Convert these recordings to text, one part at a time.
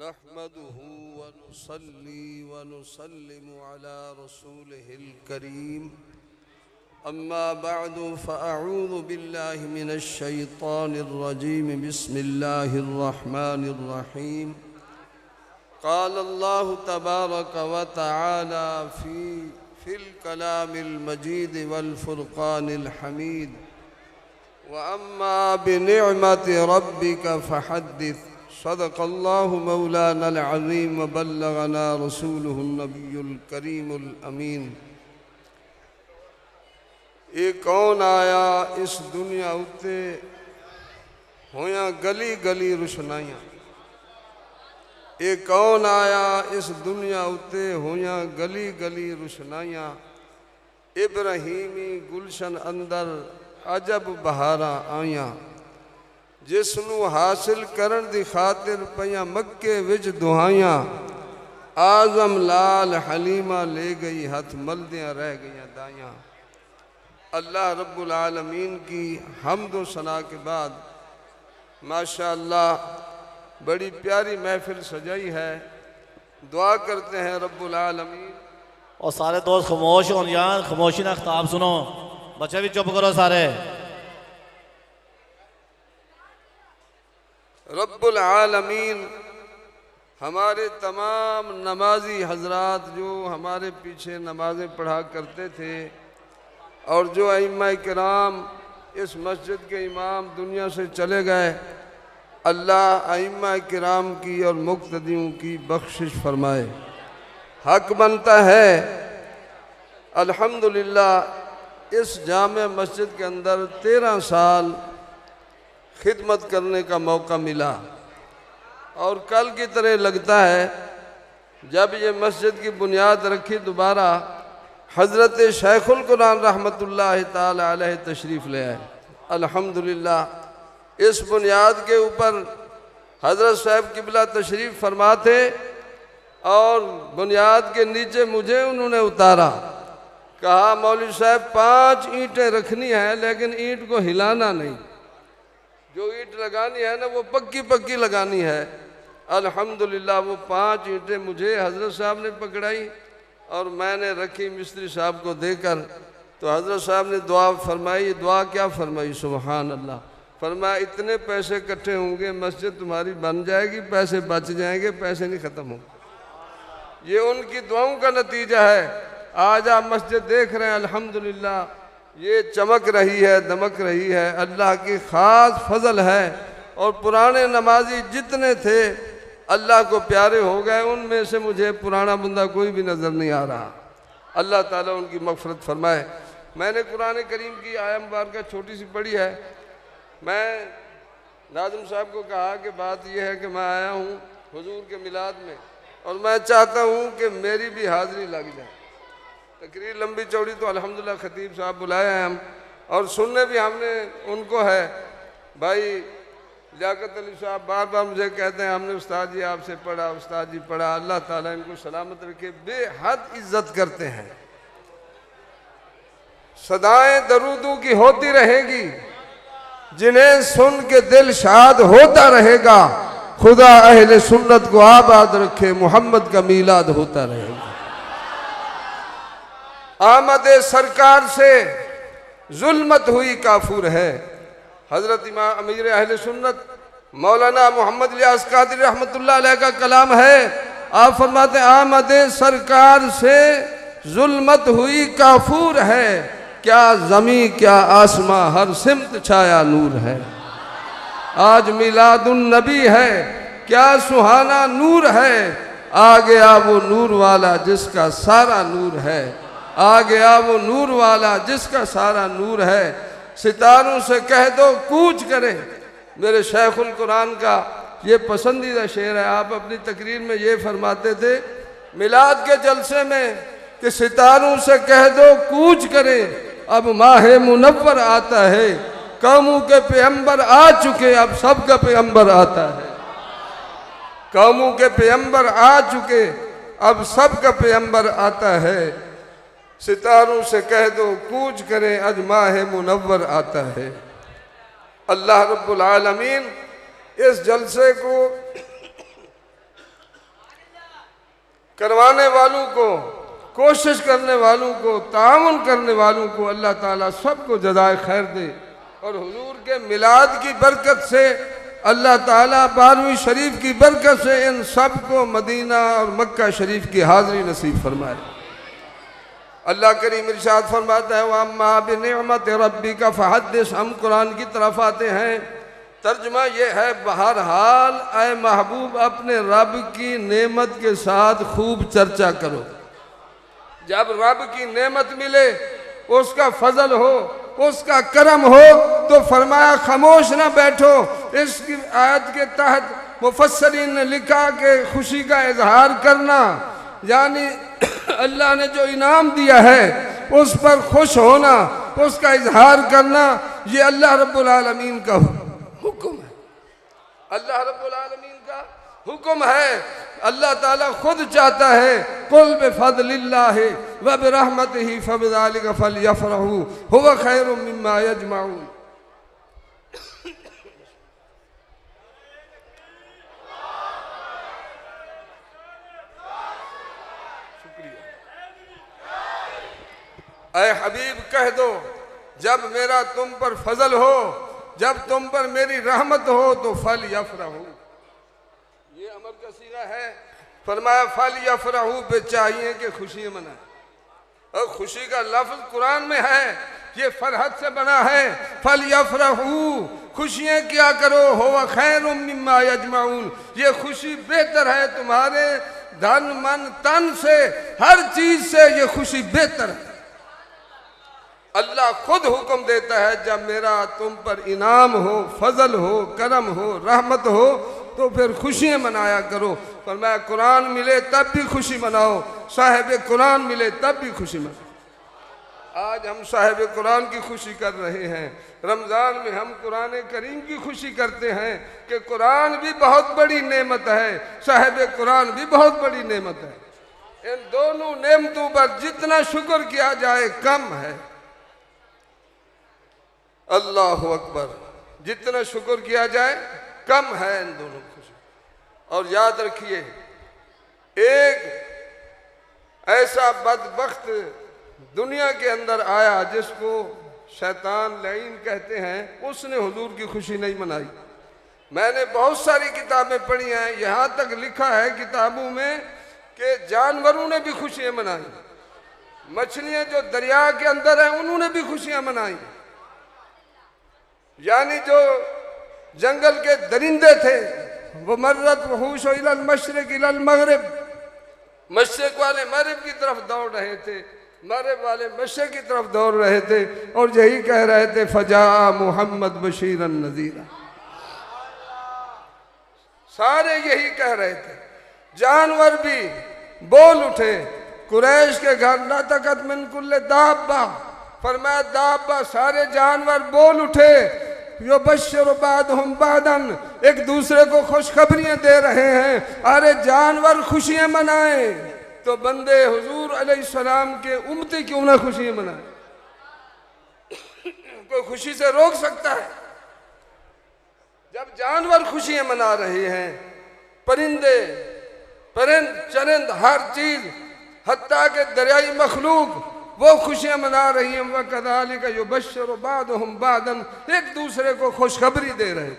नहमदुहु व नुसल्ली व नुसल्लिमु अला रसूलिहिल करीम अम्मा बअदु फ़अऊज़ु बिल्लाहि मिनश शैतानिर रजीम बिस्मिल्लाहिर रहमानिर रहीम क़ाल अल्लाहु तबारक व तआला फ़िल कलामिल मजीद वल फ़ुरक़ानिल हमीद व अम्मा बिनिअमति रब्बिका फ़हद्दिस सदक़ल्लाहु मौलानल अज़ीम व बल्लगना रसूलुहुन नबियुल करीमुल अमीन। ये कौन आया इस दुनिया उत्ते होया गली गली रुशनाइयां। ये कौन आया इस दुनिया उत्ते होया गली गली रुशनाइयां। इब्राहीमी गुलशन अंदर अजब बहारा आइयां। जिसनू हासिल करन दी खातिर पईयां मक्के विच दुआइयां। आज़म लाल हलीमा ले गई हथ मलदियां रह गईयां दाइयां। अल्लाह रब्बुल आलमीन की हम्द व सना के बाद माशाअल्लाह बड़ी प्यारी महफिल सजाई है। दुआ करते हैं रब्बुल आलमीन। और सारे दोस्त खामोश हो जान, खामोशी ना खिताब सुनो, बच्चे भी चुप करो सारे। रब्बुल आलमीन हमारे तमाम नमाजी हजरात जो हमारे पीछे नमाज़ें पढ़ा करते थे और जो अइम्मा किराम इस मस्जिद के इमाम दुनिया से चले गए, अल्लाह अइम्मा किराम की और मुक्तदियों की बख्शिश फरमाए। हक बनता है अल्हम्दुलिल्लाह इस जामे मस्जिद के अंदर 13 साल खिदमत करने का मौका मिला और कल की तरह लगता है जब ये मस्जिद की बुनियाद रखी दोबारा हज़रत शेखुल कुरान रहमतुल्लाह ताला अलैह तशरीफ़ ले आए। अल्हम्दुलिल्लाह इस बुनियाद के ऊपर हज़रत साहब किबला तशरीफ़ फरमा थे और बुनियाद के नीचे मुझे उन्होंने उतारा। कहा मौलवी साहब 5 ईंटें रखनी है लेकिन ईंट को हिलाना नहीं, जो ईंट लगानी है ना वो पक्की पक्की लगानी है। अल्हम्दुलिल्लाह वो 5 ईंटें मुझे हज़रत साहब ने पकड़ाई और मैंने रखी मिस्त्री साहब को देकर। तो हज़रत साहब ने दुआ फरमाई। दुआ क्या फरमाई? सुबहान अल्लाह। फरमाया इतने पैसे इकट्ठे होंगे मस्जिद तुम्हारी बन जाएगी, पैसे बच जाएंगे, पैसे नहीं ख़त्म होंगे। ये उनकी दुआओं का नतीजा है। आज आप मस्जिद देख रहे हैं अल्हम्दुलिल्लाह ये चमक रही है, दमक रही है, अल्लाह की ख़ास फजल है। और पुराने नमाजी जितने थे अल्लाह को प्यारे हो गए, उनमें से मुझे पुराना बंदा कोई भी नज़र नहीं आ रहा। अल्लाह ताला उनकी मग़फ़िरत फरमाए। मैंने कुरान करीम की आयत मुबारका छोटी सी पढ़ी है। मैं नाज़िम साहब को कहा कि बात यह है कि मैं आया हूँ हुजूर के मिलाद में और मैं चाहता हूँ कि मेरी भी हाज़िरी लग जाए। तकरीर लंबी चौड़ी तो अल्हम्दुलिल्लाह खतीब साहब बुलाए हैं हम और सुनने भी हमने उनको है। भाई लियाकत अली साहब बार बार मुझे कहते हैं हमने उस्ताद जी आपसे पढ़ा, उस्ताद जी पढ़ा। अल्लाह ताला इनको सलामत रखे, बेहद इज्जत करते हैं। सदाएं दरूदों की होती रहेगी, जिन्हें सुन के दिल शाद होता रहेगा। खुदा अहले सुन्नत को आबाद रखे, मोहम्मद का मीलाद होता रहेगा। आमद सरकार से जुल्मत हुई काफूर है। हजरत इमाम अमीर अहले सुन्नत मौलाना मोहम्मद इलियास कादरी रहमतुल्लाह अलैह का कलाम है। आप फरमाते हैं आमद सरकार से जुल्मत हुई काफूर है, क्या ज़मी क्या आसमां हर सिमत छाया नूर है। आज मिलादुन नबी है, क्या सुहाना नूर है। आ गया वो नूर वाला जिसका सारा नूर है। आ गया वो नूर वाला जिसका सारा नूर है। सितारों से कह दो कूच करें। मेरे शेखुल कुरान का ये पसंदीदा शेर है। आप अपनी तकरीर में ये फरमाते थे मिलाद के जलसे में कि सितारों से कह दो कूच करें, अब माह मुनव्वर आता है। कौमों के पैगंबर आ चुके, अब सबका पैगंबर आता है। कौमों के पैगंबर आ चुके, अब सबका पैगंबर आता है। सितारों से कह दो कूच करें, आज माह मुनव्वर आता है। अल्लाह रब्बुल आलमीन इस जलसे को करवाने वालों को, कोशिश करने वालों को, ताउन करने वालों को अल्लाह ताला सबको जज़ाए खैर दे। और हुजूर के मिलाद की बरकत से अल्लाह ताला 12वीं शरीफ की बरकत से इन सब को मदीना और मक्का शरीफ की हाज़िरी नसीब फरमाए। अल्लाह करीम इरशाद फरमाता है, वअम्मा बिनिअमत रब्बिका फहद्दिस। हम कुरान की तरफ आते हैं, तर्जुमा ये है, बहरहाल ऐ महबूब अपने रब की नेमत के साथ खूब चर्चा करो। जब रब की नेमत मिले, उसका फजल हो, उसका करम हो, तो फरमाया खामोश ना बैठो। इसकी आयत के तहत मुफस्सरीन ने लिखा कि खुशी का इजहार करना, यानी अल्लाह ने जो इनाम दिया है उस पर खुश होना, उसका इजहार करना, ये अल्लाह रब्बुल आलमीन का हुक्म है। अल्लाह रब्बुल आलमीन का हुक्म है। अल्लाह ताला खुद चाहता है, कुल बिफज़लिल्लाहि व बिरहमतिही फबिज़ालिका फलयफ़रहू हुवा खैरुम मिम्मा यजमऊन। ऐ हबीब कह दो, जब मेरा तुम पर फजल हो, जब तुम पर मेरी रहमत हो, तो फल यफरहू, ये अमर का सीगा है। फरमाया फल यफरहू पे चाहिए कि खुशी मनाए। और खुशी का लफ्ज कुरान में है, ये फरहत से बना है। फल यफरहू, खुशियाँ क्या करो, हुवा खैरुम मिम्मा यजमऊन, ये खुशी बेहतर है तुम्हारे धन मन तन से, हर चीज से ये खुशी बेहतर है। अल्लाह खुद हुक्म देता है, जब मेरा तुम पर इनाम हो, फजल हो, करम हो, रहमत हो, तो फिर खुशियाँ मनाया करो। फरमाया कुरान मिले तब भी खुशी मनाओ, साहिब कुरान मिले तब भी खुशी मनाओ। आज हम साहिब कुरान की खुशी कर रहे हैं। रमज़ान में हम कुरान करीम की खुशी करते हैं कि कुरान भी बहुत बड़ी नेमत है, साहिब कुरान भी बहुत बड़ी नेमत है। इन दोनों नेमतों पर जितना शुक्र किया जाए कम है। अल्लाह अकबर, जितना शुक्र किया जाए कम है इन दोनों खुशी। और याद रखिए, एक ऐसा बदबख्त दुनिया के अंदर आया जिसको शैतान लईन कहते हैं, उसने हुजूर की खुशी नहीं मनाई। मैंने बहुत सारी किताबें पढ़ी हैं, यहाँ तक लिखा है किताबों में कि जानवरों ने भी खुशियाँ मनाई, मछलियाँ जो दरिया के अंदर हैं उन्होंने भी खुशियाँ मनाई, यानी जो जंगल के दरिंदे थे वो मर्रत वहूश इलल मशरिक इलल मगरिब, मशरिक वाले मगरिब की तरफ दौड़ रहे थे, मगरिब वाले मशरिक की तरफ दौड़ रहे थे, और यही कह रहे थे फजा मोहम्मद बशीरन नज़ीरा। सारे यही कह रहे थे। जानवर भी बोल उठे। कुरैश के घर ना तकत मिन कुल्ले दाब्बा, फरमाया दाब्बा, सारे जानवर बोल उठे। यो बशर बादहुम बादन, एक दूसरे को खुशखबरियां दे रहे हैं। अरे जानवर खुशियां मनाए तो बंदे हुजूर अलैहिस्सलाम के उम्मती क्यों ना खुशियां मनाए? कोई खुशी से रोक सकता है? जब जानवर खुशियां मना रहे हैं, परिंदे परिंद चरिंद हर चीज, हत्ता के दरियाई मखलूक वो खुशियां मना रही हैं। वकज़ालिका युबश्शिरु बादुहुम बादन, एक दूसरे को खुशखबरी दे रहे हैं।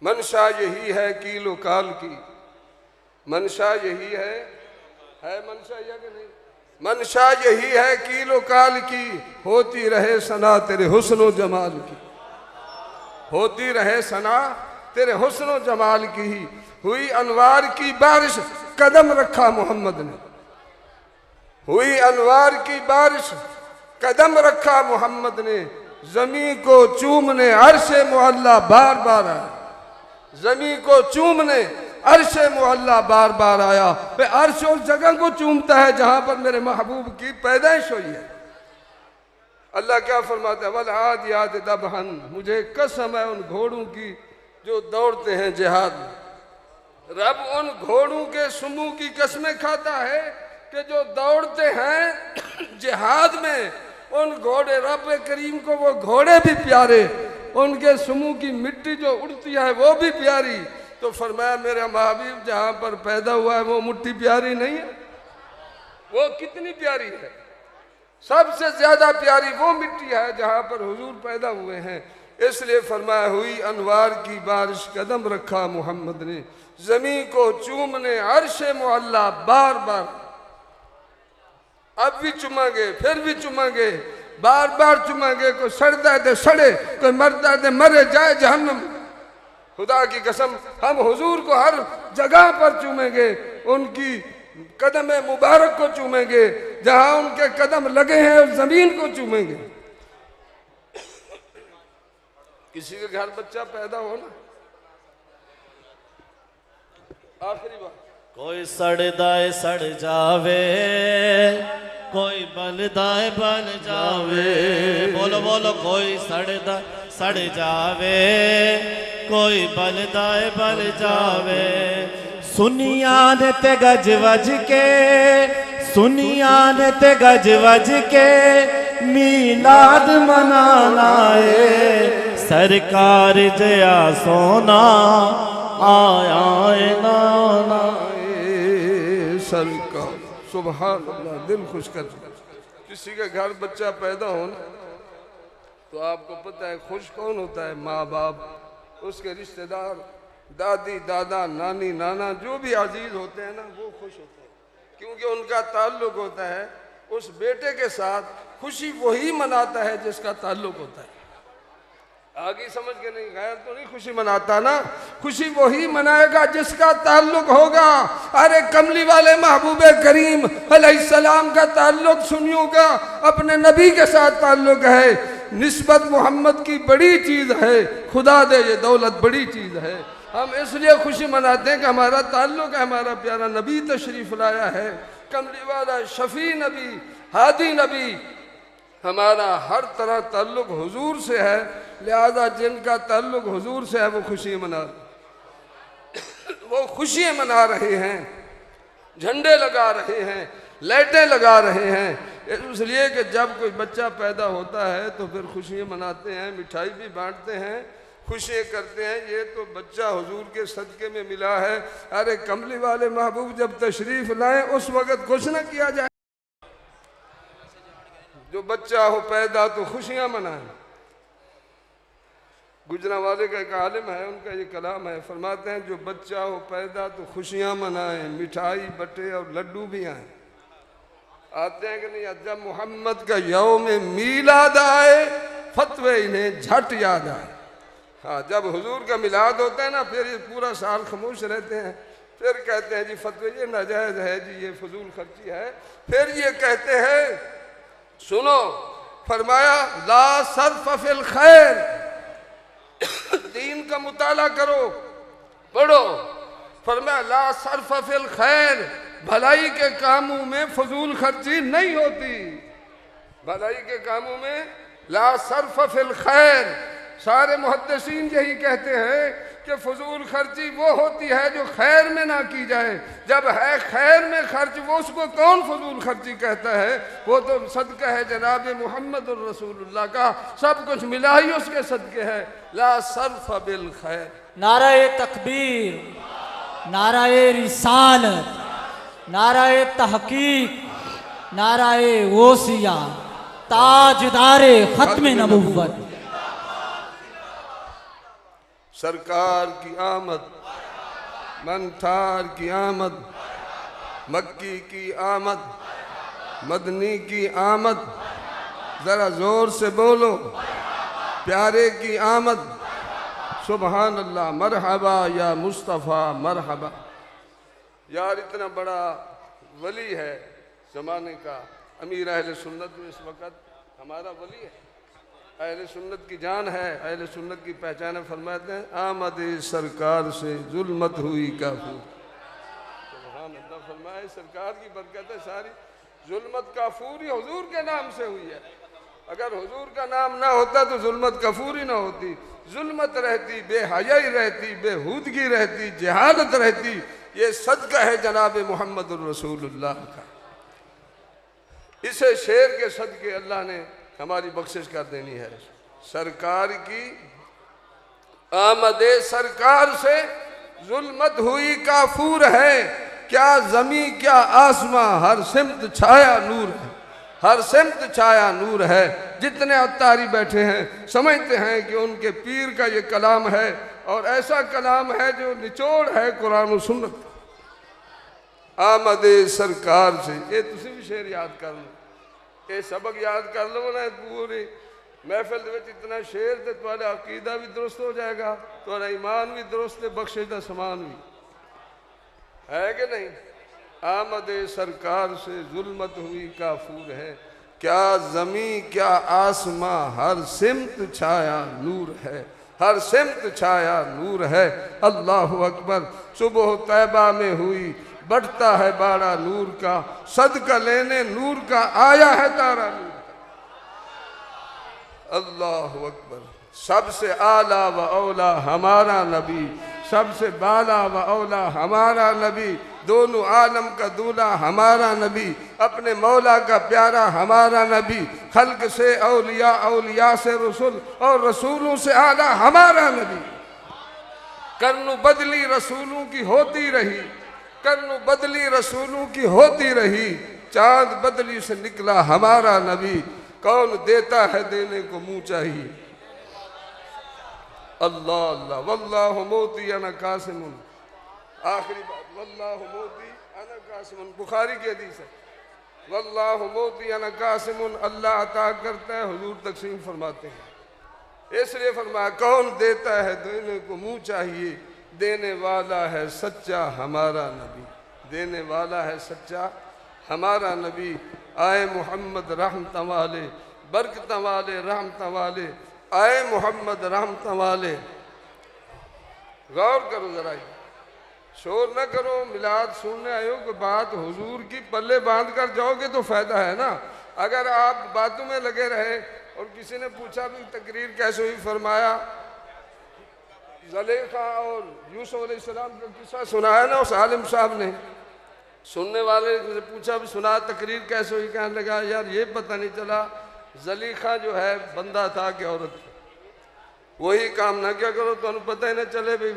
मनशा यही है कीलो काल की, मनशा यही है मनशा या कि नहीं? मनशा यही है कीलो काल की, होती रहे सना तेरे हुस्न जमाल की, होती रहे सना तेरे हुस्न जमाल की। ही हुई अनवार की बारिश, कदम रखा मोहम्मद ने, हुई अनवार की बारिश, कदम रखा मोहम्मद ने। जमी को चूमने अर्शे मुअल्ला बार बार आया, जमी को चूमने अर्शे मुअल्ला बार बार आया। वे अर्श उस जगह को चूमता है जहां पर मेरे महबूब की पैदाइश हुई है। अल्लाह क्या फरमाता है, वल आदियात दबहन, मुझे कसम है उन घोड़ों की जो दौड़ते हैं जिहाद में। रब उन घोड़ों के सुमू की कसमें खाता है कि जो दौड़ते हैं जिहाद में, उन घोड़े रब करीम को वो घोड़े भी प्यारे, उनके सुमू की मिट्टी जो उड़ती है वो भी प्यारी। तो फरमाया मेरे महबूब जहाँ पर पैदा हुआ है वो मिट्टी प्यारी नहीं है? वो कितनी प्यारी है, सबसे ज्यादा प्यारी वो मिट्टी है जहाँ पर हुजूर पैदा हुए हैं। इसलिए फरमाया हुई अनवार की बारिश कदम रखा मोहम्मद ने, जमीन को चूमने अर्शे मुअल्ला बार बार, अब भी चुमांगे फिर भी चुमांगे, बार बार चुमांगे। कोई सड़ता है तो सड़े, कोई मरता है तो मरे, जाए जहन्नम। खुदा की कसम हम हुजूर को हर जगह पर चूमेंगे, उनकी कदम मुबारक को चूमेंगे, जहां उनके कदम लगे हैं उस जमीन को चूमेंगे। किसी के घर बच्चा पैदा हो ना, आखिरी बात, कोई सड़दाए सड़ जावे, कोई बलदाए बल जावे। बोलो बोलो, कोई सड़दा सड़ जावे, कोई बलदाए बल जावे। सुनिया ने ते गज वज के, सुनिया ने ते गज वज के मीलाद मनाना है। सरकार जया सोना आया नाना सरकार। सुभान अल्लाह, दिल खुश कर। किसी के घर बच्चा पैदा हो ना, तो आपको पता है खुश कौन होता है? माँ बाप, उसके रिश्तेदार, दादी दादा नानी नाना, जो भी अजीज होते हैं ना, वो खुश होते हैं, क्योंकि उनका ताल्लुक होता है उस बेटे के साथ। खुशी वही मनाता है जिसका ताल्लुक होता है। आगे समझ के नहीं, गैर तो नहीं खुशी मनाता ना, खुशी वही मनाएगा जिसका ताल्लुक होगा। अरे कमली वाले महबूब करीम अलैहिस्सलाम का ताल्लुक सुनियों का अपने नबी के साथ ताल्लुक है। निस्बत मोहम्मद की बड़ी चीज है, खुदा दे ये दौलत बड़ी चीज है। हम इसलिए खुशी मनाते हैं कि हमारा ताल्लुक है, हमारा प्यारा नबी तशरीफ लाया है, कमली वाला शफी नबी, हादी नबी। हमारा हर तरह ताल्लुक हुजूर से है, लिहाजा जिनका ताल्लुक हुजूर से है वो खुशियाँ मना वो खुशियाँ मना रहे हैं, झंडे लगा रहे हैं, लाइटें लगा रहे हैं। इसलिए कि जब कोई बच्चा पैदा होता है तो फिर खुशियाँ मनाते हैं, मिठाई भी बांटते हैं, खुशियाँ करते हैं। ये तो बच्चा हुजूर के सदक़े में मिला है। अरे कमली वाले महबूब जब तशरीफ़ लाएं उस वक़्त कुछ न किया जाए, जो बच्चा हो पैदा तो खुशियाँ मनाएं। गुजरांवाले का एक आलिम है, उनका ये कलाम है, फरमाते हैं जो बच्चा हो पैदा तो खुशियाँ मनाएं, मिठाई बटे और लड्डू भी आए। आते हैं कि नहीं? जब मोहम्मद का यौम मीलाद आए फतवे इन्हें झट याद आए। हाँ, जब हुजूर का मिलाद होता है ना, फिर ये पूरा साल खामोश रहते हैं, फिर कहते हैं जी फतवे ये नाजायज़ है जी, ये फजूल खर्ची है। फिर ये कहते हैं सुनो, फरमाया ला सर्फ फिल खैर, दीन का मुताला करो, पढ़ो। फरमाया ला सर्फ फिल खैर, भलाई के कामों में फजूल खर्ची नहीं होती। भलाई के कामों में ला सर्फ फिल खैर। सारे मुहद्दिसीन यही कहते हैं कि फजूल खर्ची वो होती है जो खैर में ना की जाए। जब है खैर में खर्च, वो उसको कौन फजूल खर्ची कहता है? वो तो सदका है जनाब मोहम्मद रसूलुल्लाह का, सब कुछ मिला ही उसके सदके है। ला सर्फ बिल खैर। नाराए तकबीर, नाराए रिसालत, नाराए तहकीक, नाराए ओसिया, ताजदारे खत्म नबुव्वत। सरकार की आमद, मनथार की आमद, मक्की की आमद, मदनी की आमद, जरा जोर से बोलो, प्यारे की आमद। सुभान अल्लाह, मरहबा या मुस्तफ़ा मरहबा। यार इतना बड़ा वली है ज़माने का, अमीर अहले सुन्नत में इस वक्त हमारा वली है, अहले सुन्नत की जान है, अहले सुन्नत की पहचान है। फरमाते हैं आमद सरकार से जुल्मत हुई काफूर। सुभान अल्लाह, फरमाए सरकार की बरकत है, सारी जुल्मत काफूर ही हुजूर के नाम से हुई है। अगर हुजूर का नाम ना होता तो जुल्मत कफूर ही ना होती, जुल्मत रहती, बेहयाई रहती, बेहूदगी रहती, जहालत रहती। ये सदका है जनाब मोहम्मद रसूलुल्लाह का। इसे शेर के सदके अल्लाह ने हमारी बख्शिश कर देनी है। सरकार की आमदे सरकार से जुल्मत हुई काफूर है, क्या जमी क्या आसमां, हर सिमत छाया नूर है, हर सिमत छाया नूर है। जितने अत्तारी बैठे हैं समझते हैं कि उनके पीर का ये कलाम है, और ऐसा कलाम है जो निचोड़ है कुरान और सुन्नत। आमदे सरकार से, ये तुसी भी शेर याद कर लो, ये सबक याद कर लो ना, पूरी महफिल दे विच इतना शेर ते तुम्हारा अकीदा भी दुरुस्त हो जाएगा, तुम्हारा ईमान भी दुरुस्त है, बख्शे का समान भी है कि नहीं। आमदे सरकार से जुल्मत हुई काफूर है, क्या जमी क्या आसमां, हर सिमत छाया नूर है, हर सिमत छाया नूर है। अल्लाहु अकबर। सुबह तैबा में हुई बढ़ता है बाड़ा नूर का, सदका लेने नूर का आया है तारा नूर का। अल्लाहु अकबर। सबसे आला व औला हमारा नबी, सबसे बाला व औला हमारा नबी, दोनों आलम का दूल्हा हमारा नबी, अपने मौला का प्यारा हमारा नबी, खल्क से औलिया, औलिया से रसूल, और रसूलों से आला हमारा नबी। करनु बदली रसूलों की होती रही, करनु बदली रसूलों की होती रही, चांद बदली से निकला हमारा नबी। कौन देता है देने को मुंह चाहिए। अल्लाह अल्लाह। वल्लाहु मोती अना कासिमुन, आखिरी बात, वल्लाहु मोती अना कासिमुन, बुखारी की हदीस है। वल्लाहु मोती अना कासिमुन, अल्लाह अता करता है, हुजूर तकसीम फरमाते हैं। इसलिए फरमाया कौन देता है देने को मुंह चाहिए, देने वाला है सच्चा हमारा नबी, देने वाला है सच्चा हमारा नबी। आए मोहम्मद रहमत वाले, बरकत वाले, रहमत वाले, आए मोहम्मद रहमत वाले। गौर करो जरा, शोर न करो, मिलाद सुनने आए हो, कोई बात हुजूर की पल्ले बांध कर जाओगे तो फायदा है ना। अगर आप बातों में लगे रहे और किसी ने पूछा भी तकरीर कैसे हुई, फरमाया ज़ुलेखा और यूसुफ अलैहिस्सलाम का किस्सा सुनाया ना उस आलिम साहब ने। सुनने वाले से पूछा भी सुना तकरीर कैसे हुई, कहने लगा यार ये पता नहीं चला ज़ुलेखा जो है बंदा था कि औरत थी। वही काम ना क्या करो तो पता ही ना चले भाई,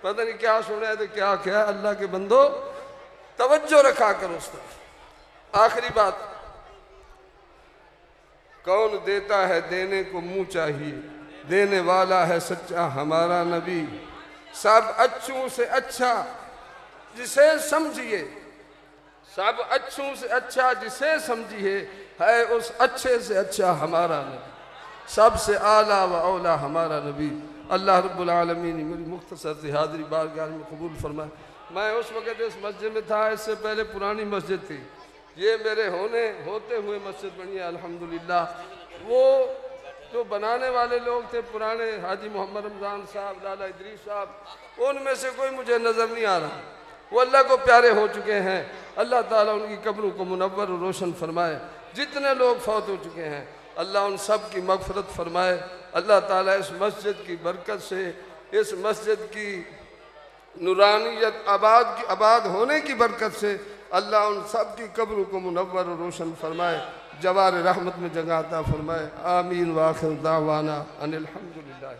पता नहीं क्या सुना है तो क्या क्या। अल्लाह के बंदो तवज्जो रखा करो उस तरफ। आखिरी बात, कौन देता है देने को मुंह चाहिए, देने वाला है सच्चा हमारा नबी। सब अच्छों से अच्छा जिसे समझिए, सब अच्छों से अच्छा जिसे समझिए, है उस अच्छे से अच्छा हमारा नबी, सबसे आला व औला हमारा नबी। अल्लाह रब्बुल आलमीन मेरी मुख्तसर सी हाज़िरी बारगाह में कबूल फरमाए। मैं उस वक़्त इस मस्जिद में था, इससे पहले पुरानी मस्जिद थी, ये मेरे होते हुए मस्जिद बनी है अल्हम्दुलिल्लाह। वो जो बनाने वाले लोग थे पुराने, हाजी मोहम्मद रमज़ान साहब, लाला इदरीस साहब, उनमें से कोई मुझे नज़र नहीं आ रहा। वो अल्लाह को प्यारे हो चुके हैं। अल्लाह ताला उनकी कब्रों को मुनव्वर और रोशन फरमाए। जितने लोग फौत हो चुके हैं अल्लाह उन सब की मग़फ़िरत फरमाए। अल्लाह ताला इस मस्जिद की बरकत से, इस मस्जिद की नूरानियत आबाद होने की बरकत से अल्लाह उन सब की कब्रों को मुनव्वर और रोशन फरमाए, जवार रहमत में जगह अता फरमाए। आमीन। व आखिर दावाना अनिल हम्दुलिल्लाह।